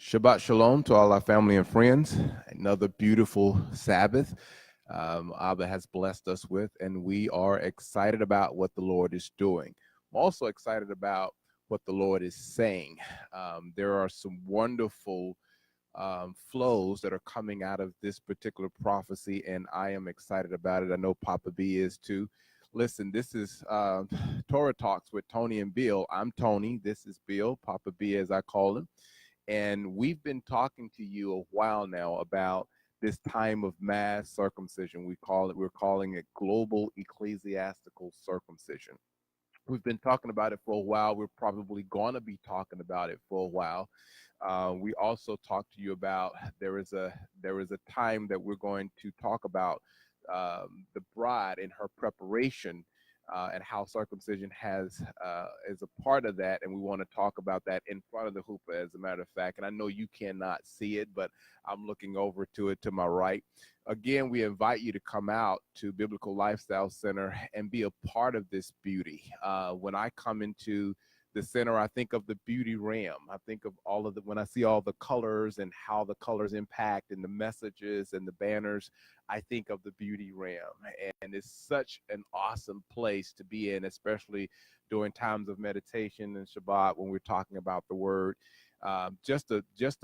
Shabbat Shalom to all our family and friends. Another beautiful Sabbath Abba has blessed us with, and we are excited about what the Lord is doing. I'm also excited about what the Lord is saying. There are some wonderful flows that are coming out of this particular prophecy, and I am excited about it. I know Papa B is too. Listen, this is Torah Talks with Tony and Bill. I'm Tony. This is Bill, Papa B as I call him. And we've been talking to you a while now about this time of mass circumcision. We're calling it global ecclesiastical circumcision. We've been talking about it for a while. We're probably going to be talking about it for a while. We also talked to you about there is a time that we're going to talk about the bride and her preparation and how circumcision is a part of that, and we want to talk about that in front of the hoopah, as a matter of fact. And I know you cannot see it, but I'm looking over to it to my right. Again, we invite you to come out to Biblical Lifestyle Center and be a part of this beauty. When I come into the center, I think of the beauty realm. I think of when I see all the colors and how the colors impact and the messages and the banners, I think of the beauty realm. And it's such an awesome place to be in, especially during times of meditation and Shabbat when we're talking about the word. Just a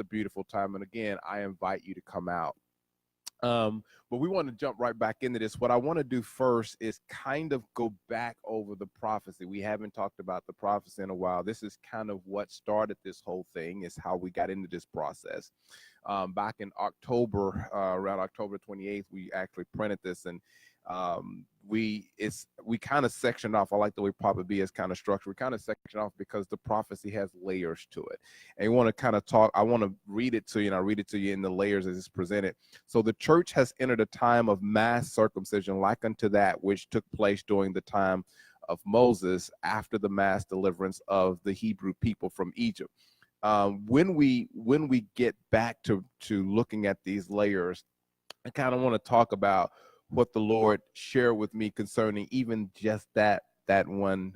beautiful time. And again, I invite you to come out. But we want to jump right back into this. What I want to do first is kind of go back over the prophecy. We haven't talked about the prophecy in a while. This is kind of what started this whole thing, is how we got into this process. Back in October, around October 28th, we actually printed this, and we kind of sectioned off. I like the way Papa B is kind of structured. We kind of sectioned off because the prophecy has layers to it. And you want to kind of talk, I want to read it to you, and I'll read it to you in the layers as it's presented. So the church has entered a time of mass circumcision like unto that which took place during the time of Moses after the mass deliverance of the Hebrew people from Egypt. When we get back to looking at these layers, I kind of want to talk about what the Lord shared with me concerning even just that one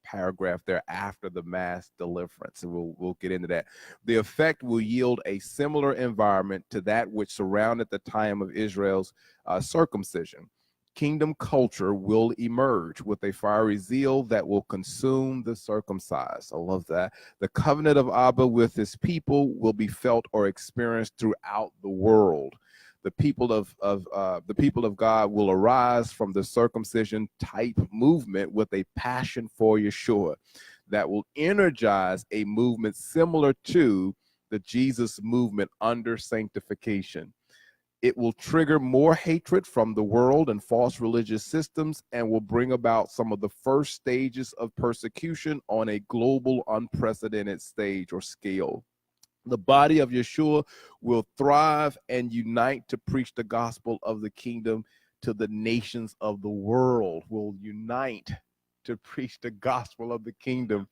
paragraph there after the mass deliverance. And we'll get into that. The effect will yield a similar environment to that which surrounded the time of Israel's circumcision. Kingdom culture will emerge with a fiery zeal that will consume the circumcised. I love that. The covenant of Abba with his people will be felt or experienced throughout the world. The people of God will arise from the circumcision type movement with a passion for Yeshua that will energize a movement similar to the Jesus movement under sanctification. It will trigger more hatred from the world and false religious systems, and will bring about some of the first stages of persecution on a global, unprecedented stage or scale. The body of Yeshua will thrive and unite to preach the gospel of the kingdom to the nations of the world. Will unite to preach the gospel of the kingdom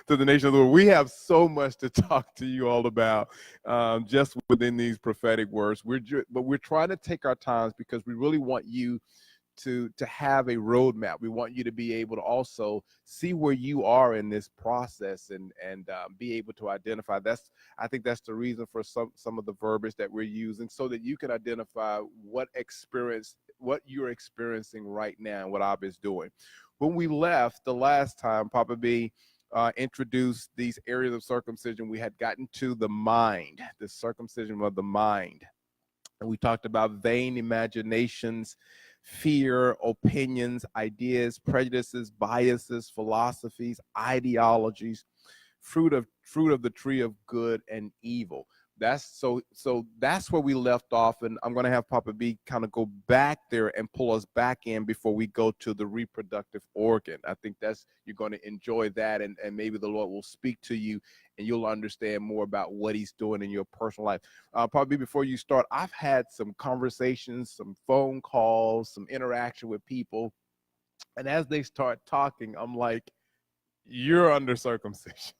to the nation of the world. We have so much to talk to you all about just within these prophetic words. But we're trying to take our times because we really want you to have a roadmap. We want you to be able to also see where you are in this process and be able to identify. I think that's the reason for some of the verbiage that we're using, so that you can identify what you're experiencing right now and what Abba is doing. When we left the last time, Papa B introduced these areas of circumcision. We had gotten to the mind, the circumcision of the mind. And we talked about vain imaginations, fear, opinions, ideas, prejudices, biases, philosophies, ideologies, fruit of the tree of good and evil. That's where we left off, and I'm going to have Papa B kind of go back there and pull us back in before we go to the reproductive organ. I think you're going to enjoy that, and maybe the Lord will speak to you and you'll understand more about what he's doing in your personal life. Probably before you start, I've had some conversations, some phone calls, some interaction with people, and as they start talking, I'm like, you're under circumcision.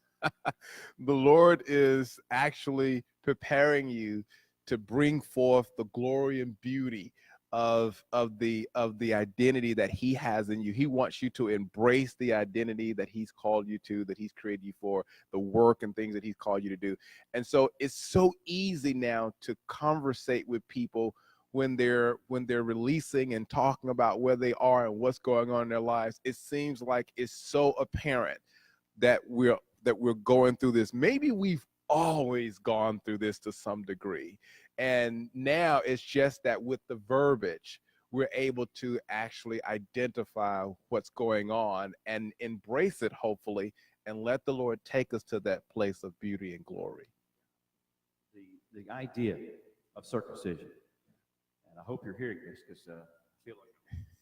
The Lord is actually preparing you to bring forth the glory and beauty of the identity that he has in you. He wants you to embrace the identity that he's called you to, that he's created you for, the work and things that he's called you to do. And so it's so easy now to conversate with people when they're releasing and talking about where they are and what's going on in their lives. It seems like it's so apparent that we're going through this. Maybe we've always gone through this to some degree. And now it's just that with the verbiage, we're able to actually identify what's going on and embrace it, hopefully, and let the Lord take us to that place of beauty and glory. The idea of circumcision, and I hope you're hearing this because I feel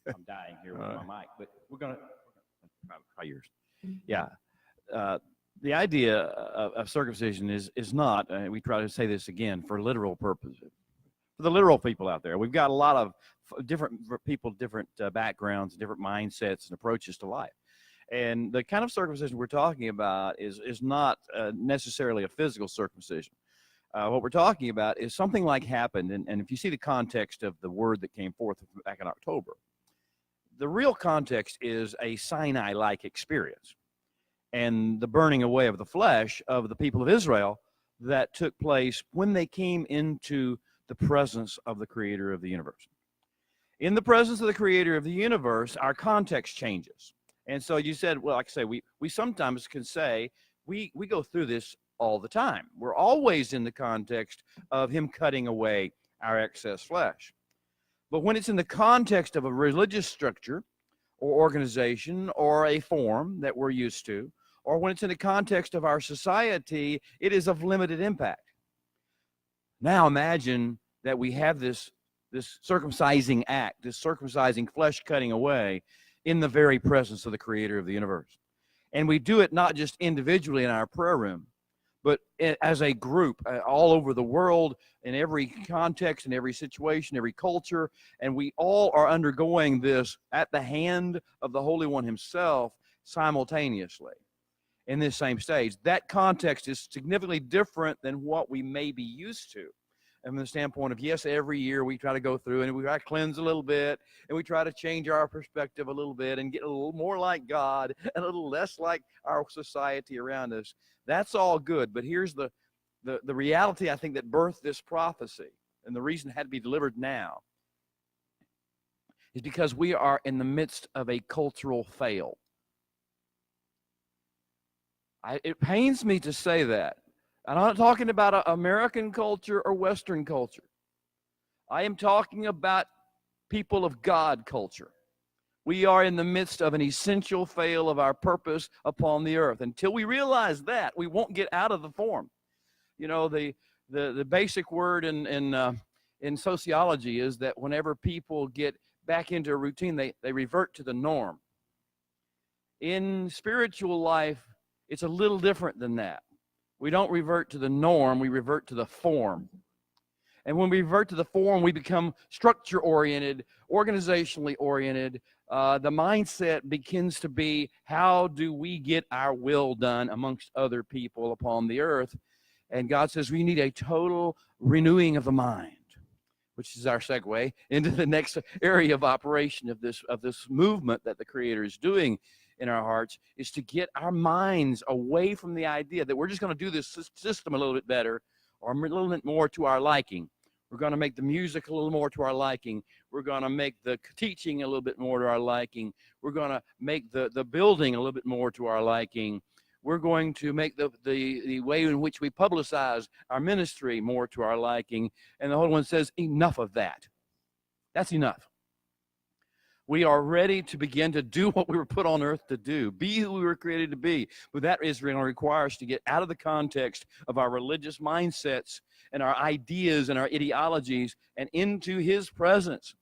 like I'm dying here with my mic, but we're going to try yours. Yeah. The idea of circumcision is not, we try to say this again, for literal purposes. For the literal people out there, we've got a lot of different people, different backgrounds, different mindsets and approaches to life. And the kind of circumcision we're talking about is not necessarily a physical circumcision. What we're talking about is something like happened, and if you see the context of the word that came forth back in October, the real context is a Sinai-like experience and the burning away of the flesh of the people of Israel that took place when they came into the presence of the creator of the universe. In the presence of the creator of the universe, our context changes. And so you said, well, like I say, we sometimes can say we go through this all the time. We're always in the context of him cutting away our excess flesh. But when it's in the context of a religious structure or organization or a form that we're used to, or when it's in the context of our society, it is of limited impact. Now imagine that we have this circumcising act, this circumcising flesh cutting away in the very presence of the creator of the universe. And we do it not just individually in our prayer room, but as a group all over the world, in every context, in every situation, every culture, and we all are undergoing this at the hand of the Holy One himself simultaneously in this same stage. That context is significantly different than what we may be used to. And from the standpoint of, yes, every year we try to go through and we try to cleanse a little bit and we try to change our perspective a little bit and get a little more like God and a little less like our society around us. That's all good. But here's the reality, I think, that birthed this prophecy, and the reason it had to be delivered now is because we are in the midst of a cultural fail. It pains me to say that. I'm not talking about American culture or Western culture. I am talking about people of God culture. We are in the midst of an essential fail of our purpose upon the earth. Until we realize that, we won't get out of the form. You know, the basic word in sociology is that whenever people get back into a routine, they revert to the norm. In spiritual life, it's a little different than that. We don't revert to the norm, we revert to the form. And when we revert to the form, we become structure-oriented, organizationally oriented. The mindset begins to be, how do we get our will done amongst other people upon the earth? And God says we need a total renewing of the mind, which is our segue into the next area of operation of this movement that the Creator is doing in our hearts, is to get our minds away from the idea that we're just going to do this system a little bit better or a little bit more to our liking. We're going to make the music a little more to our liking. We're going to make the teaching a little bit more to our liking. We're going to make the building a little bit more to our liking. We're going to make the way in which we publicize our ministry more to our liking. And the Holy One says, enough of that. That's enough. We are ready to begin to do what we were put on earth to do, be who we were created to be. But that is going to require us to get out of the context of our religious mindsets and our ideas and our ideologies and into His presence.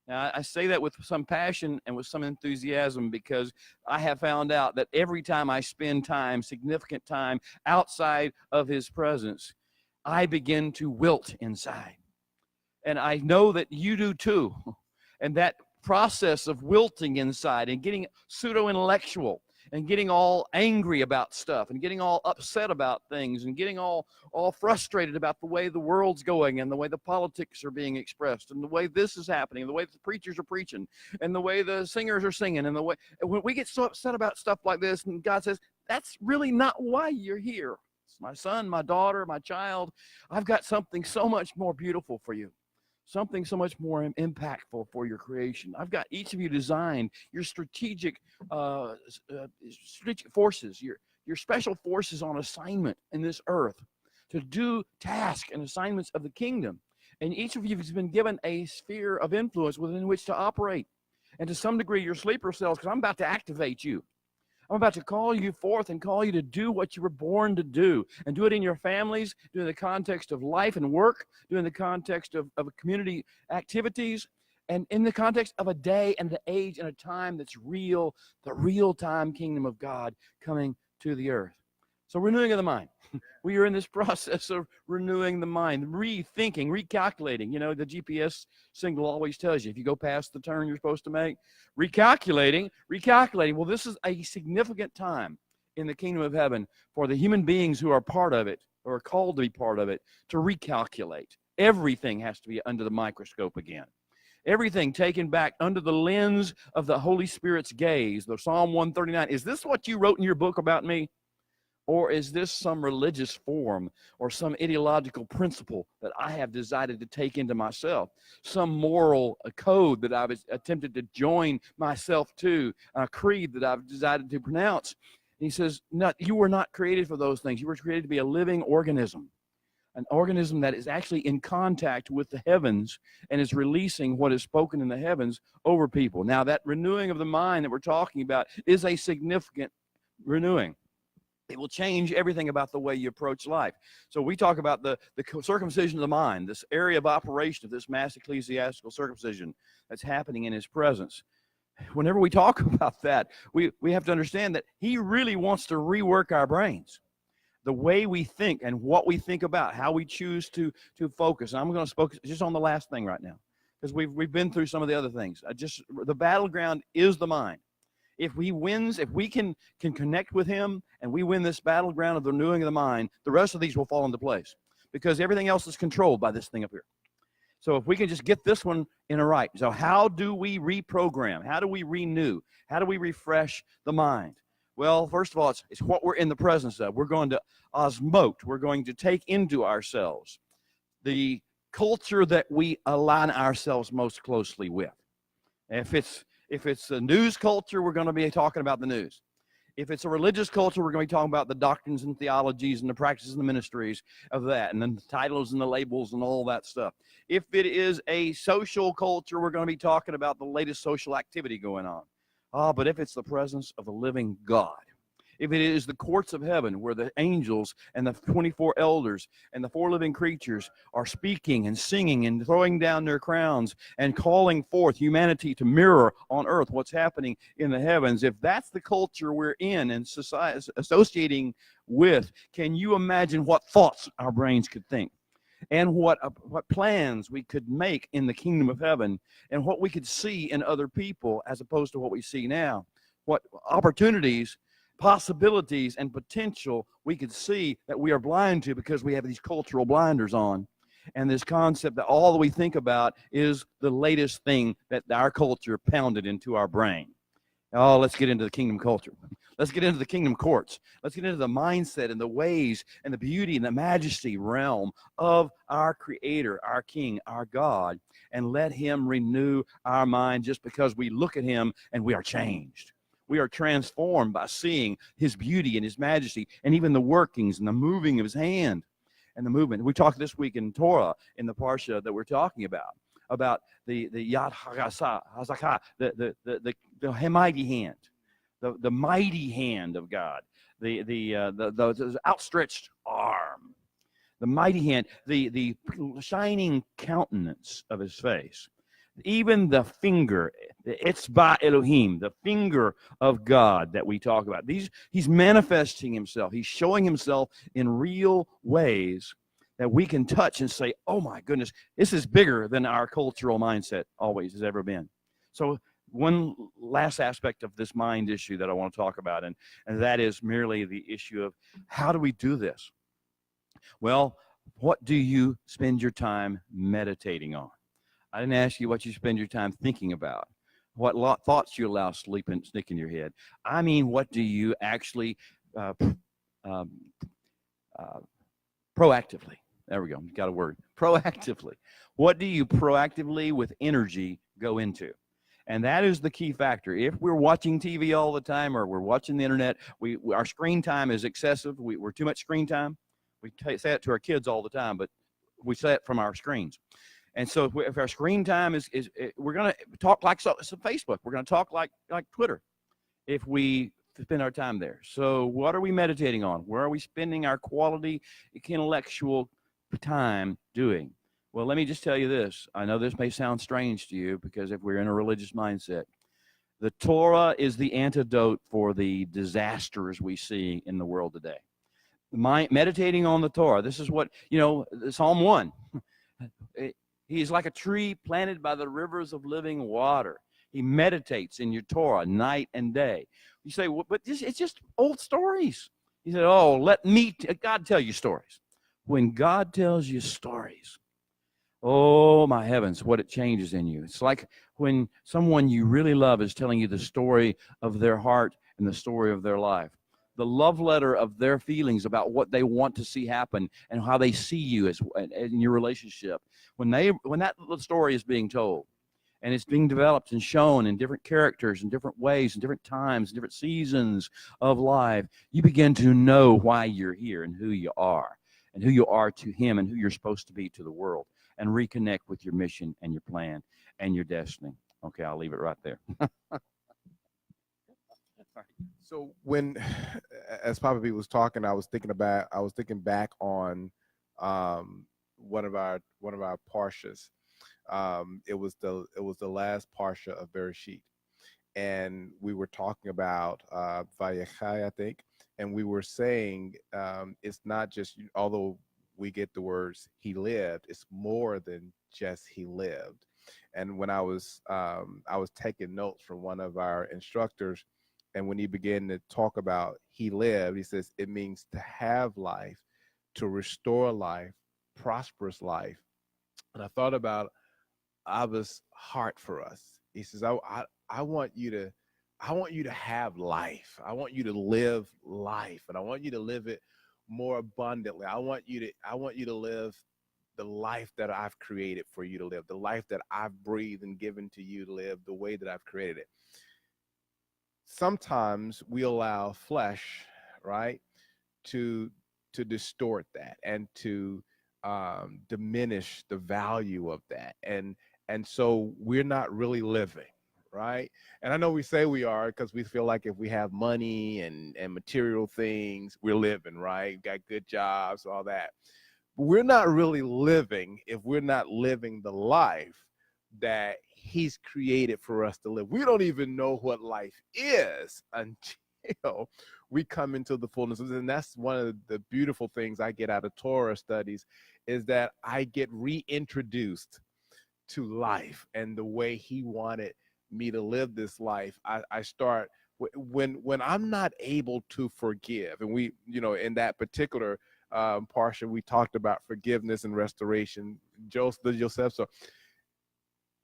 Now, I say that with some passion and with some enthusiasm because I have found out that every time I spend time, significant time, outside of His presence, I begin to wilt inside. And I know that you do too. And that process of wilting inside and getting pseudo-intellectual and getting all angry about stuff and getting all upset about things and getting all frustrated about the way the world's going and the way the politics are being expressed and the way this is happening, and the way the preachers are preaching and the way the singers are singing, and the way when we get so upset about stuff like this, and God says, that's really not why you're here. It's my son, my daughter, my child. I've got something so much more beautiful for you. Something so much more impactful for your creation. I've got each of you designed your strategic forces, your special forces on assignment in this earth to do tasks and assignments of the kingdom. And each of you has been given a sphere of influence within which to operate. And to some degree, your sleeper cells, because I'm about to activate you. I'm about to call you forth and call you to do what you were born to do, and do it in your families, do it in the context of life and work, do it in the context of community activities, and in the context of a day and an age and a time that's real, the real-time kingdom of God coming to the earth. So renewing of the mind. We are in this process of renewing the mind, rethinking, recalculating. You know, the GPS signal always tells you if you go past the turn you're supposed to make, recalculating. Well, this is a significant time in the kingdom of heaven for the human beings who are part of it, or are called to be part of it, to recalculate. Everything has to be under the microscope again. Everything taken back under the lens of the Holy Spirit's gaze. The Psalm 139. Is this what you wrote in your book about me? Or is this some religious form or some ideological principle that I have decided to take into myself? Some moral code that I've attempted to join myself to, a creed that I've decided to pronounce. And he says, no, you were not created for those things. You were created to be a living organism, an organism that is actually in contact with the heavens and is releasing what is spoken in the heavens over people. Now, that renewing of the mind that we're talking about is a significant renewing. It will change everything about the way you approach life. So we talk about the circumcision of the mind, this area of operation of this mass ecclesiastical circumcision that's happening in his presence. Whenever we talk about that, we have to understand that he really wants to rework our brains, the way we think and what we think about, how we choose to focus. And I'm going to focus just on the last thing right now, because we've been through some of the other things. The battleground is the mind. If he wins, if we can connect with him and we win this battleground of the renewing of the mind, the rest of these will fall into place, because everything else is controlled by this thing up here. So if we can just get this one in a right. So how do we reprogram? How do we renew? How do we refresh the mind? Well, first of all, it's what we're in the presence of. We're going to osmote. We're going to take into ourselves the culture that we align ourselves most closely with. If it's a news culture, we're going to be talking about the news. If it's a religious culture, we're going to be talking about the doctrines and theologies and the practices and the ministries of that, and then the titles and the labels and all that stuff. If it is a social culture, we're going to be talking about the latest social activity going on. But if it's the presence of the living God, if it is the courts of heaven where the angels and the 24 elders and the 4 living creatures are speaking and singing and throwing down their crowns and calling forth humanity to mirror on earth what's happening in the heavens, if that's the culture we're in and society associating with, can you imagine what thoughts our brains could think? And what plans we could make in the kingdom of heaven, and what we could see in other people as opposed to what we see now? What opportunities, possibilities, and potential we could see that we are blind to because we have these cultural blinders on, and this concept that all that we think about is the latest thing that our culture pounded into our brain. Oh, let's get into the kingdom culture. Let's get into the kingdom courts. Let's get into the mindset and the ways and the beauty and the majesty realm of our Creator, our King, our God, and let him renew our mind, just because we look at him and we are changed. We are transformed by seeing his beauty and his majesty, and even the workings and the moving of his hand and the movement. We talked this week in Torah, in the parsha that we're talking about the Yad Hazakah, the mighty hand, the mighty hand of God, the outstretched arm, the mighty hand, the shining countenance of his face. Even the finger, the Etzba Elohim, the finger of God that we talk about. He's manifesting himself. He's showing himself in real ways that we can touch and say, oh my goodness, this is bigger than our cultural mindset always has ever been. So one last aspect of this mind issue that I want to talk about, and that is merely the issue of how do we do this? Well, what do you spend your time meditating on? I didn't ask you what you spend your time thinking about, what thoughts you allow sneak in your head. I mean, what do you actually uh, um, uh, proactively? There we go. Got a word. Proactively. What do you proactively with energy go into? And that is the key factor. If we're watching TV all the time or we're watching the internet, our screen time is excessive. We're too much screen time. We say it to our kids all the time, but we say it from our screens. And so if our screen time is we're going to talk like Facebook. We're going to talk like Twitter if we spend our time there. So what are we meditating on? Where are we spending our quality intellectual time doing? Well, let me just tell you this. I know this may sound strange to you because if we're in a religious mindset, the Torah is the antidote for the disasters we see in the world today. Meditating on the Torah. This is what, Psalm 1. He's like a tree planted by the rivers of living water. He meditates in your Torah night and day. You say, well, but it's just old stories. He said, oh, let God tell you stories. When God tells you stories, oh, my heavens, what it changes in you. It's like when someone you really love is telling you the story of their heart and the story of their life, the love letter of their feelings about what they want to see happen and how they see you in your relationship. When that story is being told and it's being developed and shown in different characters in different ways and different times and different seasons of life, you begin to know why you're here and who you are to him and who you're supposed to be to the world, and reconnect with your mission and your plan and your destiny. Okay, I'll leave it right there. So when, as Papa B was talking, I was thinking back on one of our parshas. It was the last parsha of Bereshit, and we were talking about Vayechai, I think, and we were saying it's not just, although we get the words he lived, it's more than just he lived. And when I was taking notes from one of our instructors, and when he began to talk about he lived, he says it means to have life, to restore life, prosperous life. And I thought about Abba's heart for us. He says, I want you to have life. I want you to live life, and I want you to live it more abundantly. I want you to live the life that I've created for you to live, the life that I've breathed and given to you to live the way that I've created it. Sometimes we allow flesh, right, to distort that and to diminish the value of that, and so we're not really living, right? And I know we say we are because we feel like if we have money and material things, we're living, right? Got good jobs, all that. But we're not really living if we're not living the life that he's created for us to live. We don't even know what life is until we come into the fullness. And that's one of the beautiful things I get out of Torah studies, is that I get reintroduced to life and the way he wanted me to live this life. I start when I'm not able to forgive, and we, in that particular portion, we talked about forgiveness and restoration, Joseph. So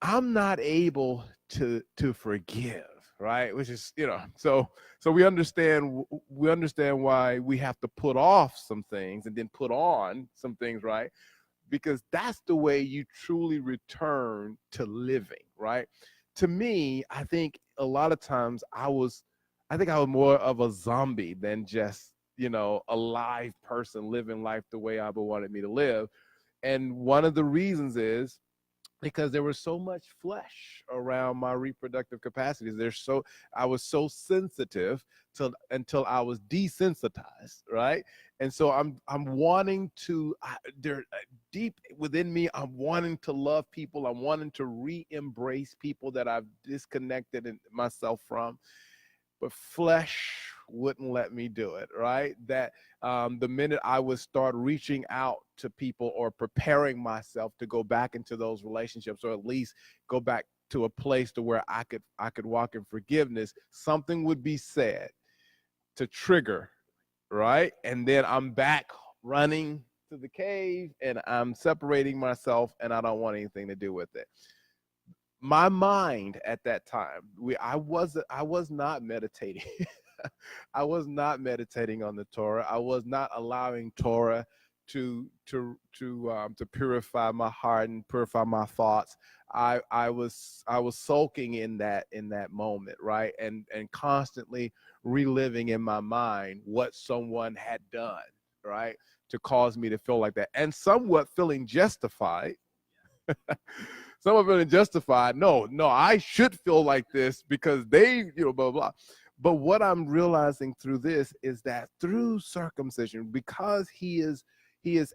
I'm not able to forgive, right? Which is, so we understand why we have to put off some things and then put on some things, right? Because that's the way you truly return to living, right? To me, I think a lot of times I was more of a zombie than just, a live person living life the way Abba wanted me to live. And one of the reasons is because there was so much flesh around my reproductive capacities. I was so sensitive until I was desensitized, right? And so I'm wanting to, deep within me, I'm wanting to love people. I'm wanting to re-embrace people that I've disconnected myself from. But flesh wouldn't let me do it, right? That the minute I would start reaching out to people or preparing myself to go back into those relationships, or at least go back to a place to where I could walk in forgiveness, something would be said to trigger, right? And then I'm back running to the cave and I'm separating myself and I don't want anything to do with it. My mind at that time, I was not meditating. I was not meditating on the Torah. I was not allowing Torah to purify my heart and purify my thoughts. I was sulking in that moment, right? And constantly reliving in my mind what someone had done, right? To cause me to feel like that, and somewhat feeling justified. Somewhat feeling justified. No, I should feel like this because they, blah, blah, blah. But what I'm realizing through this is that through circumcision, because he is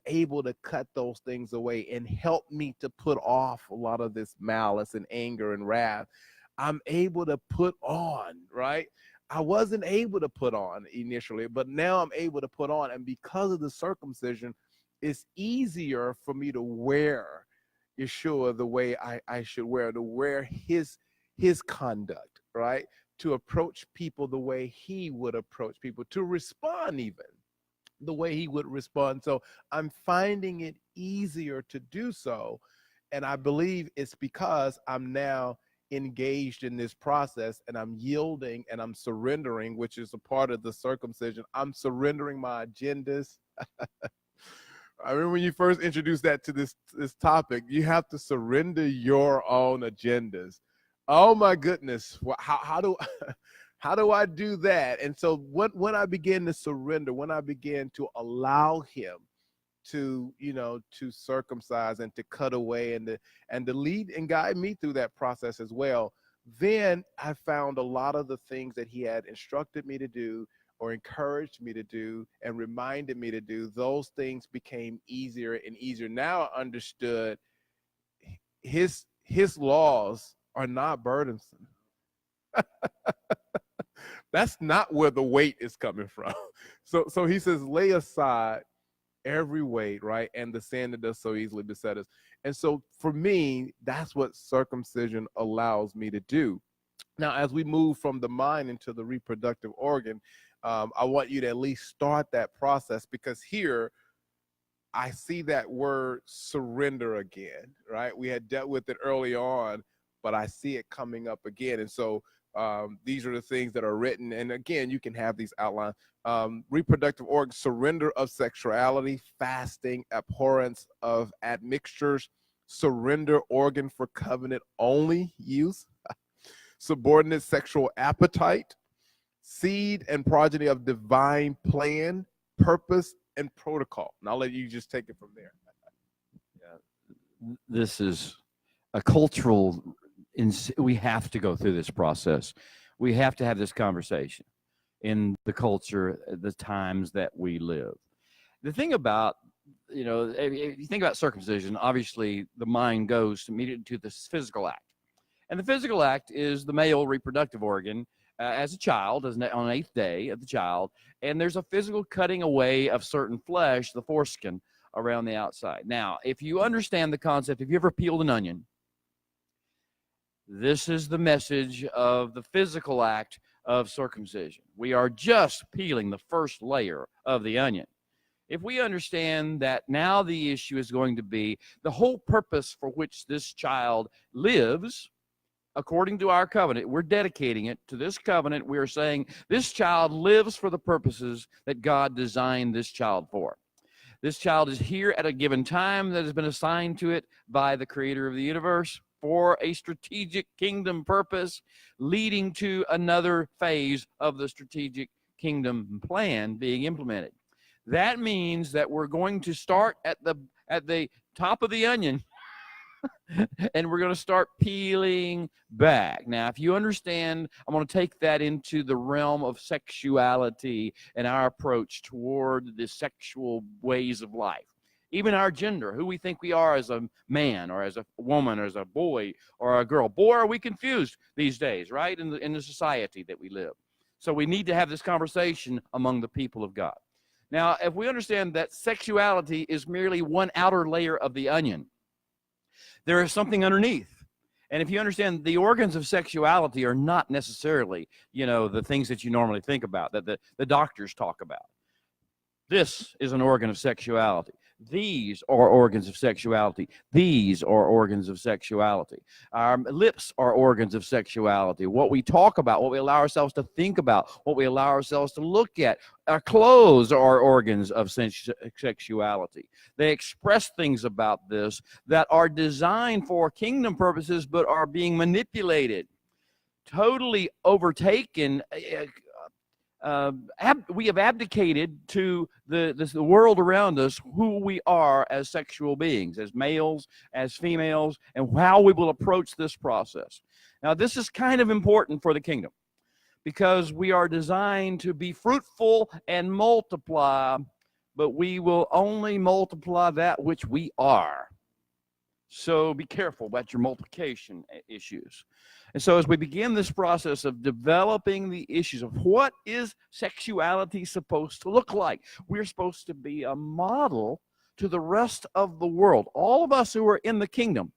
able to cut those things away and help me to put off a lot of this malice and anger and wrath, I'm able to put on, right? I wasn't able to put on initially, but now I'm able to put on. And because of the circumcision, it's easier for me to wear Yeshua the way I should wear, to wear his conduct, right? To approach people the way he would approach people, to respond even the way he would respond. So I'm finding it easier to do so. And I believe it's because I'm now engaged in this process and I'm yielding and I'm surrendering, which is a part of the circumcision. I'm surrendering my agendas. I remember when you first introduced that to this topic, you have to surrender your own agendas. Oh my goodness. How do I do that? And so when I began to surrender, when I began to allow him to circumcise and to cut away and to lead and guide me through that process as well, then I found a lot of the things that he had instructed me to do or encouraged me to do and reminded me to do, those things became easier and easier. Now I understood his laws are not burdensome. That's not where the weight is coming from. So he says, lay aside every weight, right? And the sin that does so easily beset us. And so for me, that's what circumcision allows me to do. Now, as we move from the mind into the reproductive organ, I want you to at least start that process, because here I see that word surrender again, right? We had dealt with it early on, but I see it coming up again. And so these are the things that are written. And again, you can have these outlined. Reproductive organ, surrender of sexuality, fasting, abhorrence of admixtures, surrender organ for covenant only use, subordinate sexual appetite, seed and progeny of divine plan, purpose, and protocol. And I'll let you just take it from there. Yeah. This is a cultural, we have to go through this process. We have to have this conversation in the culture, the times that we live. The thing about, if you think about circumcision, obviously the mind goes immediately to this physical act. And the physical act is the male reproductive organ as a child, on the 8th day of the child, and there's a physical cutting away of certain flesh, the foreskin, around the outside. Now, if you understand the concept, if you ever peeled an onion, this is the message of the physical act of circumcision. We are just peeling the first layer of the onion. If we understand that now the issue is going to be the whole purpose for which this child lives, according to our covenant, we're dedicating it to this covenant. We are saying this child lives for the purposes that God designed this child for. This child is here at a given time that has been assigned to it by the creator of the universe for a strategic kingdom purpose, leading to another phase of the strategic kingdom plan being implemented. That means that we're going to start at the top of the onion and we're going to start peeling back. Now, if you understand, I'm going to take that into the realm of sexuality and our approach toward the sexual ways of life. Even our gender, who we think we are as a man or as a woman or as a boy or a girl. Boy, are we confused these days, right, in the society that we live. So we need to have this conversation among the people of God. Now, if we understand that sexuality is merely one outer layer of the onion, there is something underneath. And if you understand, the organs of sexuality are not necessarily, the things that you normally think about, that the doctors talk about. This is an organ of sexuality. These are organs of sexuality. These are organs of sexuality. Our lips are organs of sexuality. What we talk about, what we allow ourselves to think about, what we allow ourselves to look at. Our clothes are organs of sexuality. They express things about this that are designed for kingdom purposes but are being manipulated, totally overtaken. We have abdicated to the world around us who we are as sexual beings, as males, as females, and how we will approach this process. Now, this is kind of important for the kingdom because we are designed to be fruitful and multiply, but we will only multiply that which we are. So be careful about your multiplication issues. And so as we begin this process of developing the issues of what is sexuality supposed to look like, we're supposed to be a model to the rest of the world. All of us who are in the kingdom,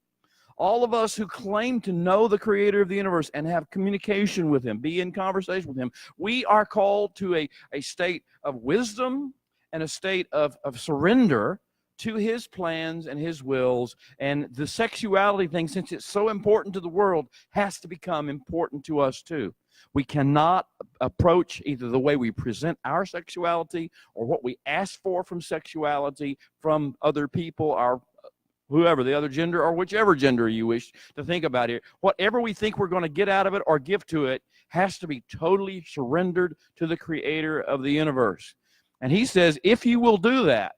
all of us who claim to know the creator of the universe and have communication with him, be in conversation with him, we are called to a state of wisdom and a state of surrender to his plans and his wills. And the sexuality thing, since it's so important to the world, has to become important to us too. We cannot approach either the way we present our sexuality or what we ask for from sexuality from other people, our whoever, the other gender or whichever gender you wish to think about here. Whatever we think we're going to get out of it or give to it has to be totally surrendered to the creator of the universe. And he says, if you will do that,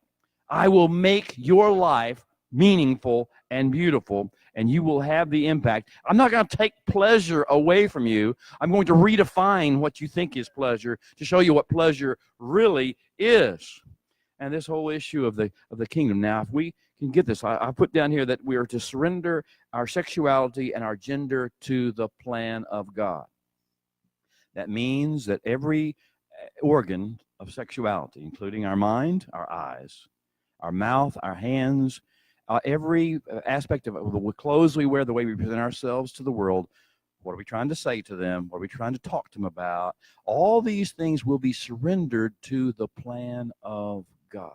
I will make your life meaningful and beautiful, and you will have the impact. I'm not going to take pleasure away from you. I'm going to redefine what you think is pleasure to show you what pleasure really is. And this whole issue of the kingdom. Now, if we can get this, I put down here that we are to surrender our sexuality and our gender to the plan of God. That means that every organ of sexuality, including our mind, our eyes, our mouth, our hands, every aspect of the clothes we wear, the way we present ourselves to the world, what are we trying to say to them? What are we trying to talk to them about? All these things will be surrendered to the plan of God.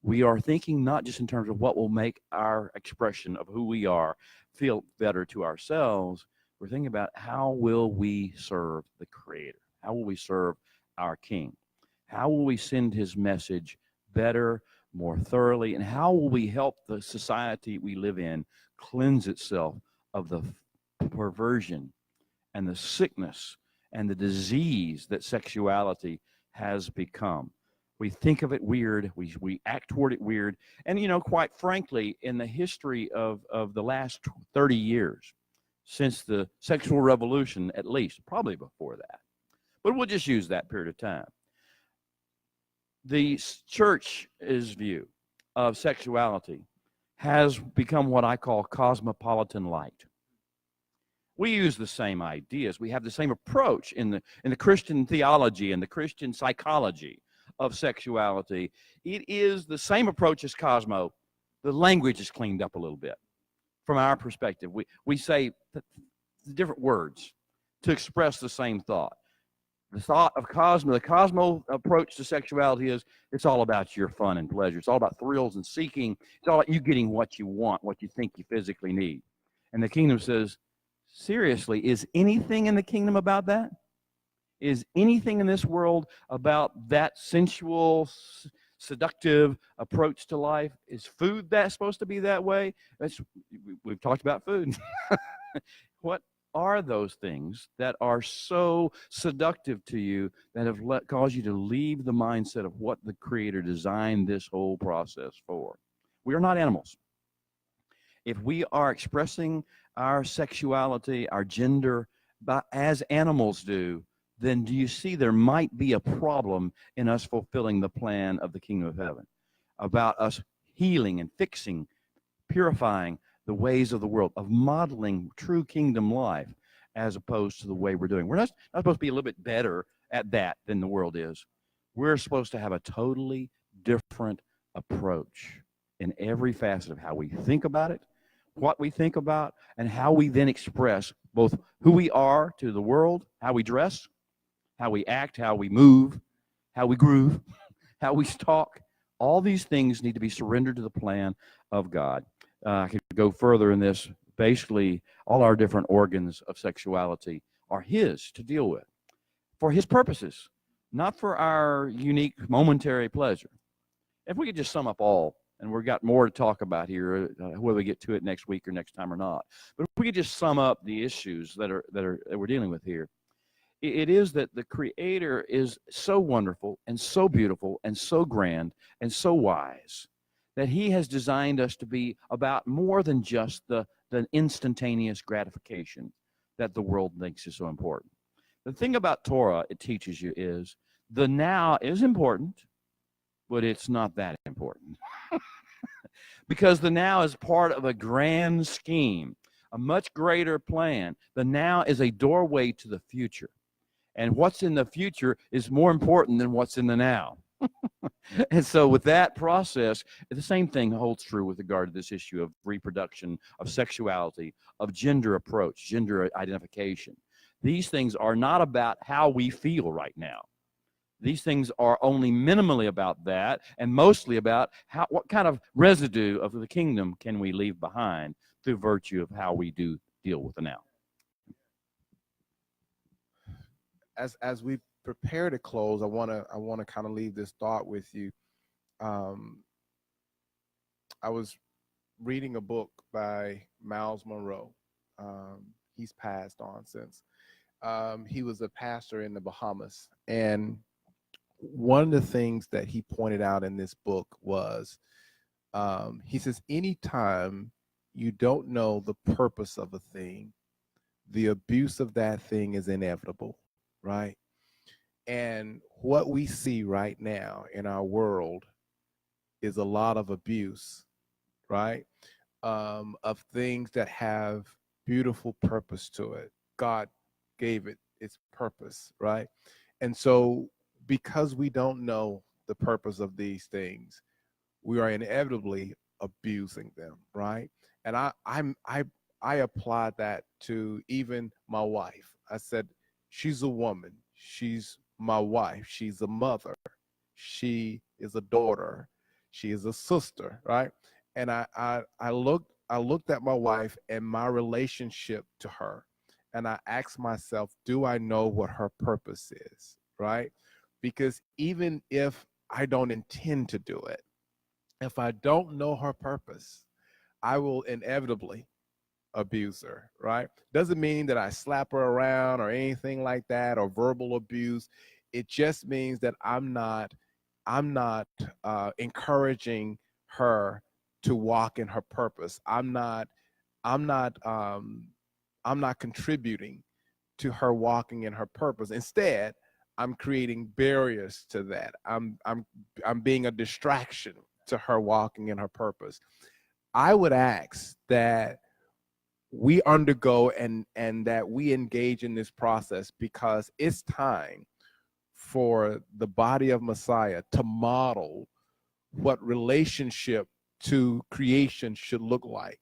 We are thinking not just in terms of what will make our expression of who we are feel better to ourselves. We're thinking about how will we serve the Creator? How will we serve our King? How will we send his message better, more thoroughly, and how will we help the society we live in cleanse itself of the perversion and the sickness and the disease that sexuality has become? We think of it weird, we act toward it weird, and quite frankly, in the history of the last 30 years, since the sexual revolution at least, probably before that, but we'll just use that period of time, the church's view of sexuality has become what I call cosmopolitan light. We use the same ideas. We have the same approach in the Christian theology and the Christian psychology of sexuality. It is the same approach as Cosmo. The language is cleaned up a little bit. From our perspective, we say different words to express the same thought. The thought of the Cosmo approach to sexuality is it's all about your fun and pleasure. It's all about thrills and seeking. It's all about you getting what you want, what you think you physically need. And the kingdom says, seriously, is anything in the kingdom about that? Is anything in this world about that sensual, seductive approach to life? Is food that supposed to be that way? We've talked about food. What are those things that are so seductive to you that have caused you to leave the mindset of what the Creator designed this whole process for? We are not animals. If we are expressing our sexuality, our gender, as animals do, then do you see there might be a problem in us fulfilling the plan of the kingdom of heaven, about us healing and fixing, purifying the ways of the world, of modeling true kingdom life as opposed to the way we're doing. We're not supposed to be a little bit better at that than the world is. We're supposed to have a totally different approach in every facet of how we think about it, what we think about, and how we then express both who we are to the world, how we dress, how we act, how we move, how we groove, how we talk. All these things need to be surrendered to the plan of God. I could go further in this. Basically, all our different organs of sexuality are His to deal with for His purposes, not for our unique momentary pleasure. If we could just sum up all, and we've got more to talk about here, whether we get to it next week or next time or not, but if we could just sum up the issues that we're dealing with here, it is that the Creator is so wonderful and so beautiful and so grand and so wise that He has designed us to be about more than just the instantaneous gratification that the world thinks is so important. The thing about Torah, it teaches you, is the now is important, but it's not that important. Because the now is part of a grand scheme, a much greater plan. The now is a doorway to the future. And what's in the future is more important than what's in the now. And so with that process, the same thing holds true with regard to this issue of reproduction, of sexuality, of gender approach, gender identification. These things are not about how we feel right now. These things are only minimally about that, and mostly about what kind of residue of the kingdom can we leave behind through virtue of how we do deal with the now. As we prepare to close, I want to kind of leave this thought with you. I was reading a book by Miles Monroe. He's passed on since. He was a pastor in the Bahamas, and one of the things that he pointed out in this book was, he says, anytime you don't know the purpose of a thing, the abuse of that thing is inevitable, right? And what we see right now in our world is a lot of abuse, right? Of things that have beautiful purpose to it. God gave it its purpose, right? And so because we don't know the purpose of these things, we are inevitably abusing them, right? And I applied that to even my wife. I said, she's a woman, she's my wife, she's a mother, she is a daughter, she is a sister, right? And I looked at my wife and my relationship to her, and I asked myself, do I know what her purpose is, right? Because even if I don't intend to do it, if I don't know her purpose, I will inevitably abuse her, right? Doesn't mean that I slap her around or anything like that, or verbal abuse. It just means that I'm not encouraging her to walk in her purpose. I'm not contributing to her walking in her purpose. Instead, I'm creating barriers to that. I'm being a distraction to her walking in her purpose. I would ask that we undergo and that we engage in this process, because it's time for the body of Messiah to model what relationship to creation should look like.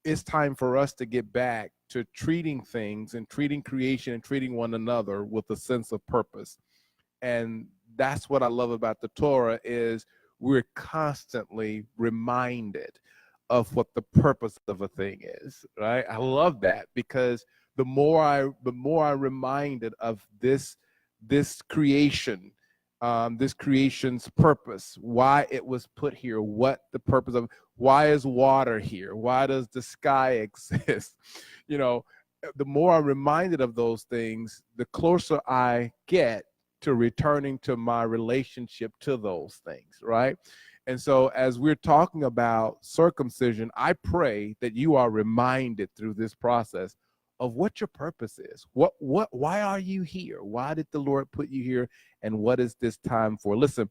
It's time for us to get back to treating things and treating creation and treating one another with a sense of purpose. And that's what I love about the Torah, is we're constantly reminded of what the purpose of a thing is, right? I love that, because the more I'm reminded of this creation, this creation's purpose, why it was put here, what the purpose of, why is water here, why does the sky exist? You know, the more I'm reminded of those things, the closer I get to returning to my relationship to those things, right? And so as we're talking about circumcision, I pray that you are reminded through this process of what your purpose is. Why are you here? Why did the Lord put you here? And what is this time for? Listen,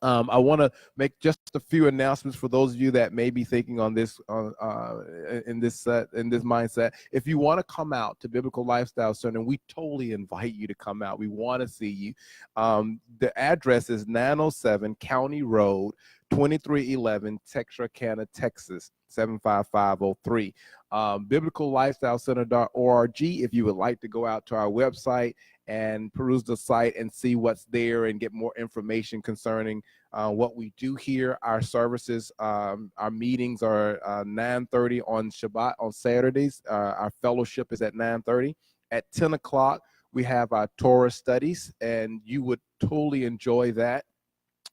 I want to make just a few announcements for those of you that may be thinking on this in this mindset. If you want to come out to Biblical Lifestyle Center, we totally invite you to come out. We want to see you. The address is 907 County Road, 2311 Texarkana, Texas 75503. BiblicalLifestyleCenter.org. If you would like to go out to our website and peruse the site and see what's there and get more information concerning what we do here. Our services, our meetings are 9:30 on Shabbat on Saturdays. Our fellowship is at 9:30. At 10 o'clock, we have our Torah studies, and you would totally enjoy that.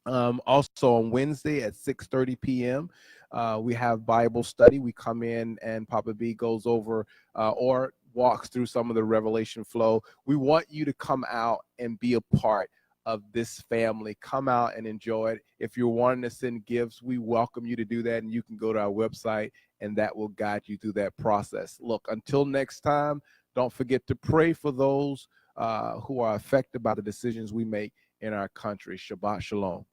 Also on Wednesday at 6:30 p.m., we have Bible study. We come in and Papa B goes over or walks through some of the revelation flow. We want you to come out and be a part of this family. Come out and enjoy it. If you're wanting to send gifts, we welcome you to do that, and you can go to our website, and that will guide you through that process. Look, until next time, don't forget to pray for those who are affected by the decisions we make in our country. Shabbat Shalom.